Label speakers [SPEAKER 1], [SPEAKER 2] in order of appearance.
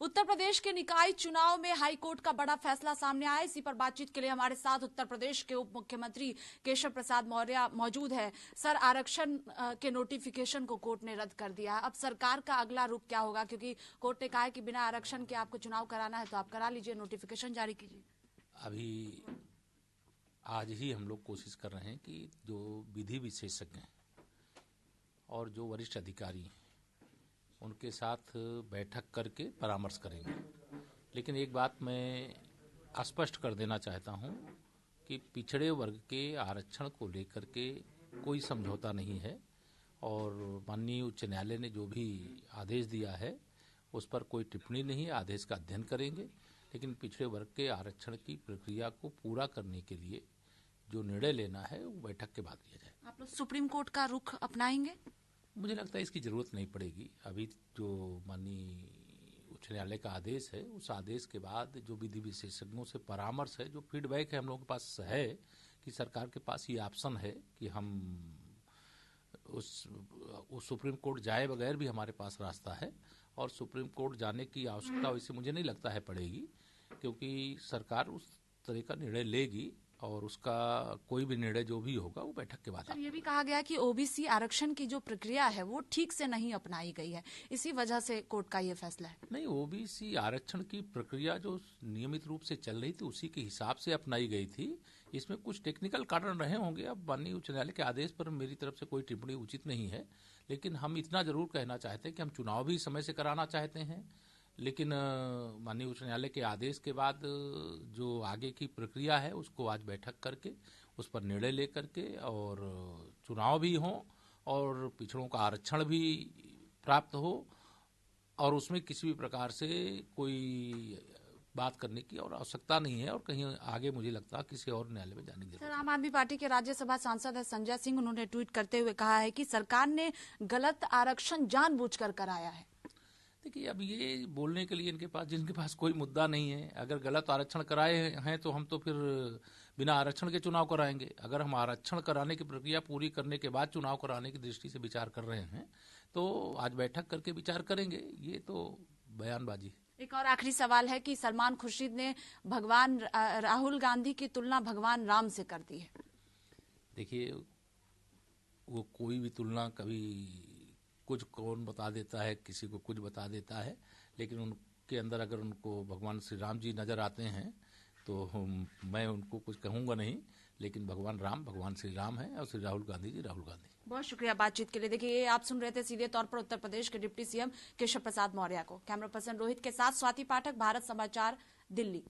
[SPEAKER 1] उत्तर प्रदेश के निकाय चुनाव में हाई कोर्ट का बड़ा फैसला सामने आया। इसी पर बातचीत के लिए हमारे साथ उत्तर प्रदेश के उप मुख्यमंत्री केशव प्रसाद मौर्य मौजूद है। सर, आरक्षण के नोटिफिकेशन को कोर्ट ने रद्द कर दिया। अब सरकार का अगला रुख क्या होगा, क्योंकि कोर्ट ने कहा है कि बिना आरक्षण के आपको चुनाव कराना है तो आप करा लीजिए, नोटिफिकेशन जारी कीजिए।
[SPEAKER 2] अभी आज ही हम लोग कोशिश कर रहे हैं कि जो विधि विशेषज्ञ हैं और जो वरिष्ठ अधिकारी हैं उनके साथ बैठक करके परामर्श करेंगे। लेकिन एक बात मैं स्पष्ट कर देना चाहता हूं कि पिछड़े वर्ग के आरक्षण को लेकर के कोई समझौता नहीं है और माननीय उच्च न्यायालय ने जो भी आदेश दिया है उस पर कोई टिप्पणी नहीं है। आदेश का अध्ययन करेंगे, लेकिन पिछड़े वर्ग के आरक्षण की प्रक्रिया को पूरा करने के लिए जो निर्णय लेना है वो बैठक के बाद लिया जाएगा।
[SPEAKER 1] आप लोग सुप्रीम कोर्ट का रुख अपनाएंगे?
[SPEAKER 2] मुझे लगता है इसकी जरूरत नहीं पड़ेगी। अभी जो माननीय उच्च न्यायालय का आदेश है उस आदेश के बाद जो विधि विशेषज्ञों से परामर्श है, जो फीडबैक है हम लोगों के पास है कि सरकार के पास ये ऑप्शन है कि हम उस सुप्रीम कोर्ट जाए बगैर भी हमारे पास रास्ता है और सुप्रीम कोर्ट जाने की आवश्यकता वैसे मुझे नहीं लगता है पड़ेगी, क्योंकि सरकार उस तरह का निर्णय लेगी और उसका कोई भी निर्णय जो भी होगा वो बैठक के बाद।
[SPEAKER 1] सर, ये भी कहा गया कि ओबीसी आरक्षण की जो प्रक्रिया है वो ठीक से नहीं अपनाई गई है, इसी वजह से कोर्ट का ये फैसला है।
[SPEAKER 2] नहीं, ओबीसी आरक्षण की प्रक्रिया जो नियमित रूप से चल रही थी उसी के हिसाब से अपनाई गई थी। इसमें कुछ टेक्निकल कारण रहे होंगे। अब माननीय उच्च न्यायालय के आदेश पर मेरी तरफ से कोई टिप्पणी उचित नहीं है, लेकिन हम इतना जरूर कहना चाहते हैं कि हम चुनाव भी समय से कराना चाहते हैं, लेकिन माननीय उच्च न्यायालय के आदेश के बाद जो आगे की प्रक्रिया है उसको आज बैठक करके उस पर निर्णय लेकर के और चुनाव भी हो और पिछड़ों का आरक्षण भी प्राप्त हो और उसमें किसी भी प्रकार से कोई बात करने की और आवश्यकता नहीं है और कहीं आगे मुझे लगता है किसी और न्यायालय में जाने की जरूरत।
[SPEAKER 1] सर, आम आदमी पार्टी के राज्यसभा सांसद है संजय सिंह, उन्होंने ट्वीट करते हुए कहा है कि सरकार ने गलत आरक्षण जानबूझकर कराया है।
[SPEAKER 2] देखिए, अब ये बोलने के लिए जिनके पास कोई मुद्दा नहीं है। अगर गलत आरक्षण कराए हैं तो हम तो फिर बिना आरक्षण के चुनाव कराएंगे। अगर हम आरक्षण कराने की प्रक्रिया पूरी करने के बाद चुनाव कराने की दृष्टि से विचार कर रहे हैं तो आज बैठक करके विचार करेंगे। ये तो बयानबाजी है।
[SPEAKER 1] एक और आखिरी सवाल है कि सलमान खुर्शीद ने भगवान राहुल गांधी की तुलना भगवान राम से कर दी है।
[SPEAKER 2] देखिए, वो कोई भी तुलना कभी कुछ कौन बता देता है, किसी को कुछ बता देता है, लेकिन उनके अंदर अगर उनको भगवान श्री राम जी नजर आते हैं तो मैं उनको कुछ कहूंगा नहीं, लेकिन भगवान राम भगवान श्री राम है और श्री राहुल गांधी जी राहुल गांधी।
[SPEAKER 1] बहुत शुक्रिया बातचीत के लिए। देखिए, आप सुन रहे थे सीधे तौर पर उत्तर प्रदेश के डिप्टी सीएम केशव प्रसाद मौर्य को। कैमरा पर्सन रोहित के साथ स्वाति पाठक, भारत समाचार, दिल्ली।